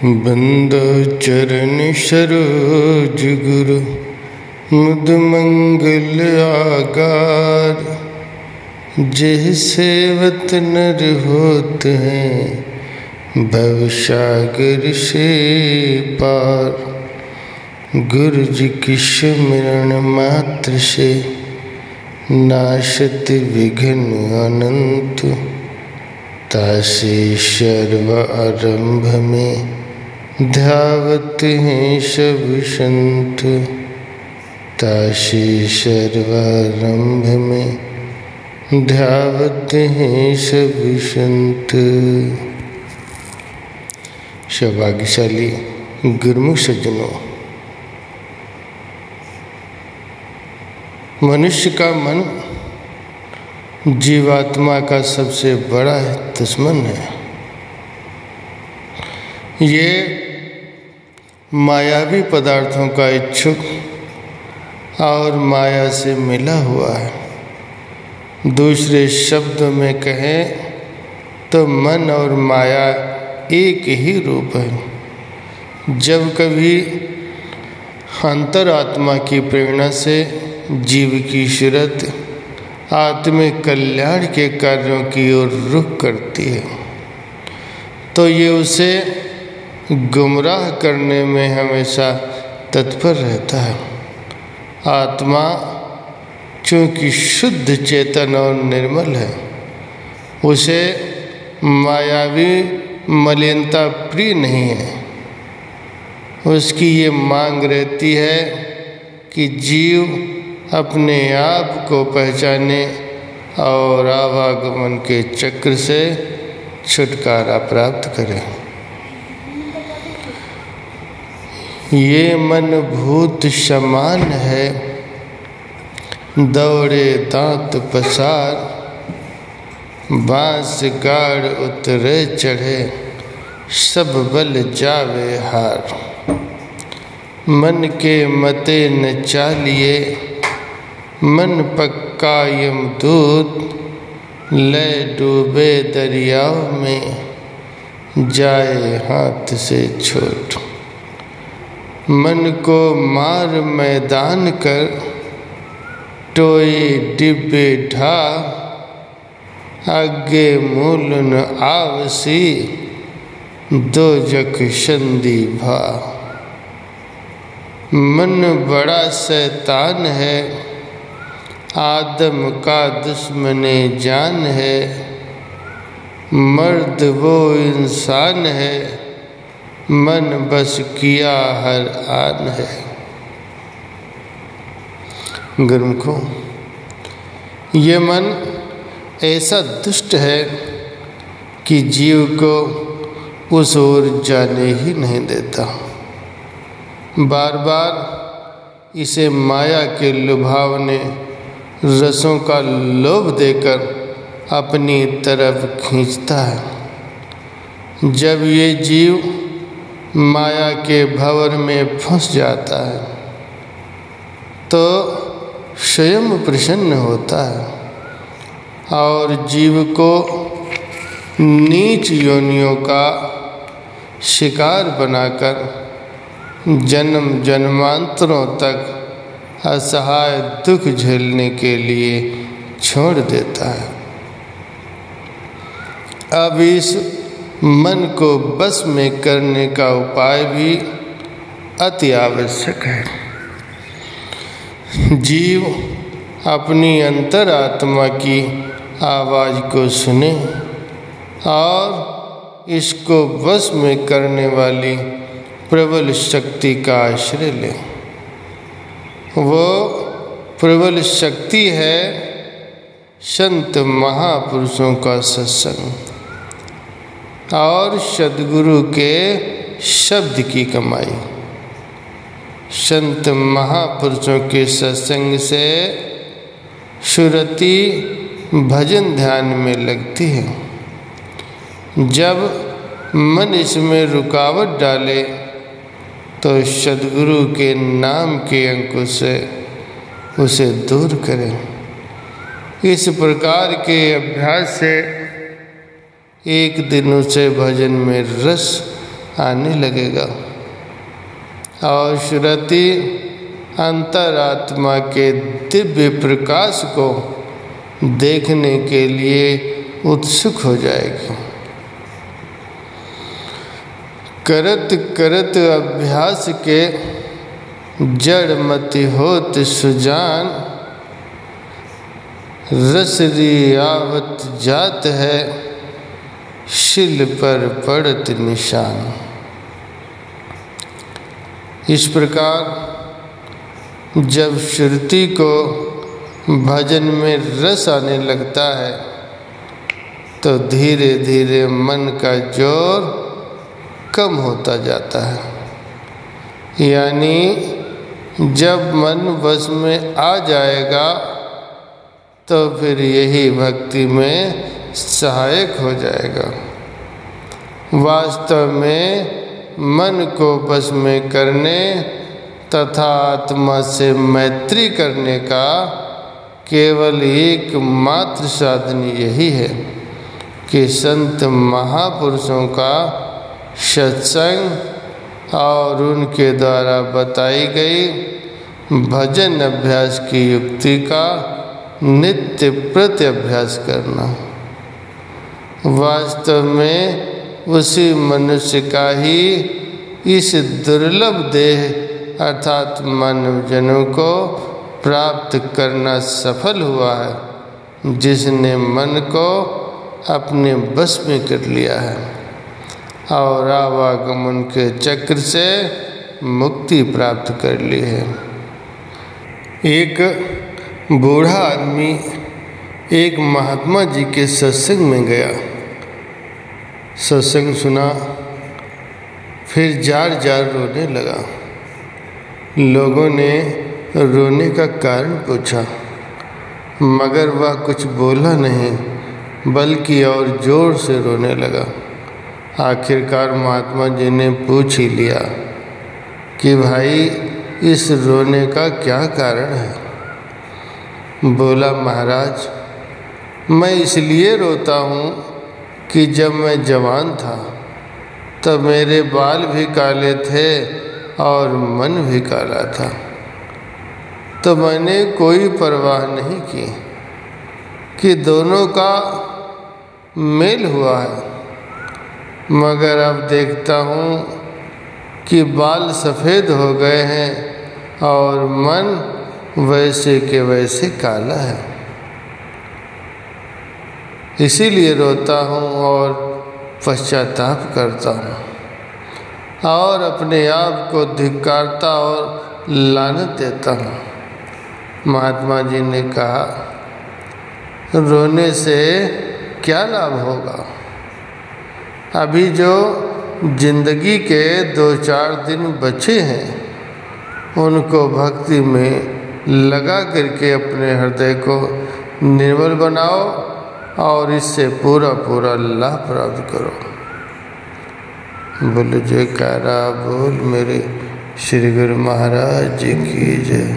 बंदो चरण सरोज गुरु मुद मंगल आगार। जेह सेवत नर होत हैं भव सागर से पार। गुरु जी की सिमरन मात्र से नाशत विघ्न अनंत। तासे सर्व आरंभ में ध्यावत हैं सब संत। तासे सर्वारंभ में ध्यावत हैं सब संत। सौभाग्यशाली गुरुमुख सज्जनों, मनुष्य का मन जीवात्मा का सबसे बड़ा दुश्मन है। ये मायावी पदार्थों का इच्छुक और माया से मिला हुआ है। दूसरे शब्दों में कहें तो मन और माया एक ही रूप है। जब कभी अंतरात्मा की प्रेरणा से जीव की सूरत आत्मिक कल्याण के कार्यों की ओर रुख करती है तो ये उसे गुमराह करने में हमेशा तत्पर रहता है। आत्मा चूँकि शुद्ध चेतन और निर्मल है, उसे मायावी मलिनता प्रिय नहीं है। उसकी ये मांग रहती है कि जीव अपने आप को पहचाने और आवागमन के चक्र से छुटकारा प्राप्त करे। ये मन भूत समान है, दौड़े दांत पसार। बांस गाड़ उतरे चढ़े, सब बल जावे हार। मन के मते न चालिए, मन पक्का यमदूत। ले डूबे दरियाओं में, जाए हाथ से छूट। मन को मार मैदान कर, टोए डिब्बे ढा। आगे मूल न आवसी, दोजख संधि भा। मन बड़ा शैतान है, आदम का दुश्मने जान है। मर्द वो इंसान है, मन बस किया हर आन है। गुरुमुखों, ये मन ऐसा दुष्ट है कि जीव को उस ओर जाने ही नहीं देता। बार बार इसे माया के लुभावने रसों का लोभ देकर अपनी तरफ खींचता है। जब ये जीव माया के भंवर में फंस जाता है तो स्वयं प्रसन्न होता है और जीव को नीच योनियों का शिकार बनाकर जन्म जन्मांतरों तक असहाय दुख झेलने के लिए छोड़ देता है। अब इस मन को बस में करने का उपाय भी अति आवश्यक है। जीव अपनी अंतरात्मा की आवाज़ को सुने और इसको बस में करने वाली प्रबल शक्ति का आश्रय ले। वो प्रबल शक्ति है संत महापुरुषों का सत्संग और सद्गुरु के शब्द की कमाई। संत महापुरुषों के सत्संग से सुरति भजन ध्यान में लगती है। जब मन इसमें रुकावट डाले तो सद्गुरु के नाम के अंकुश से उसे दूर करें। इस प्रकार के अभ्यास से एक दिन उसे भजन में रस आने लगेगा और श्रुति अंतरात्मा के दिव्य प्रकाश को देखने के लिए उत्सुक हो जाएगी। करत करत अभ्यास के जड़मति होत सुजान, रसरी आवत जात है शिल पर पड़त निशान। इस प्रकार जब श्रुति को भजन में रस आने लगता है तो धीरे धीरे मन का जोर कम होता जाता है, यानी जब मन बस में आ जाएगा तो फिर यही भक्ति में सहायक हो जाएगा। वास्तव में मन को बस में करने तथा आत्मा से मैत्री करने का केवल एकमात्र साधन यही है कि संत महापुरुषों का सत्संग और उनके द्वारा बताई गई भजन अभ्यास की युक्ति का नित्य प्रति अभ्यास करना। वास्तव में उसी मनुष्य का ही इस दुर्लभ देह अर्थात मानव जनों को प्राप्त करना सफल हुआ है, जिसने मन को अपने बस में कर लिया है और आवागमन के चक्र से मुक्ति प्राप्त कर ली है। एक बूढ़ा आदमी एक महात्मा जी के सत्संग में गया। सत्संग सुना, फिर जार जार रोने लगा। लोगों ने रोने का कारण पूछा, मगर वह कुछ बोला नहीं, बल्कि और जोर से रोने लगा। आखिरकार महात्मा जी ने पूछ ही लिया कि भाई इस रोने का क्या कारण है। बोला, महाराज मैं इसलिए रोता हूँ कि जब मैं जवान था तब मेरे बाल भी काले थे और मन भी काला था, तो मैंने कोई परवाह नहीं की कि दोनों का मेल हुआ है। मगर अब देखता हूँ कि बाल सफ़ेद हो गए हैं और मन वैसे के वैसे काला है। इसीलिए रोता हूँ और पश्चाताप करता हूँ और अपने आप को धिक्कारता और लानत देता हूँ। महात्मा जी ने कहा, रोने से क्या लाभ होगा? अभी जो जिंदगी के 2-4 दिन बचे हैं उनको भक्ति में लगा करके अपने हृदय को निर्मल बनाओ और इससे पूरा पूरा लाभ प्राप्त करो। बोलो जयकारा बोल मेरे श्री गुरु महाराज जी की जय।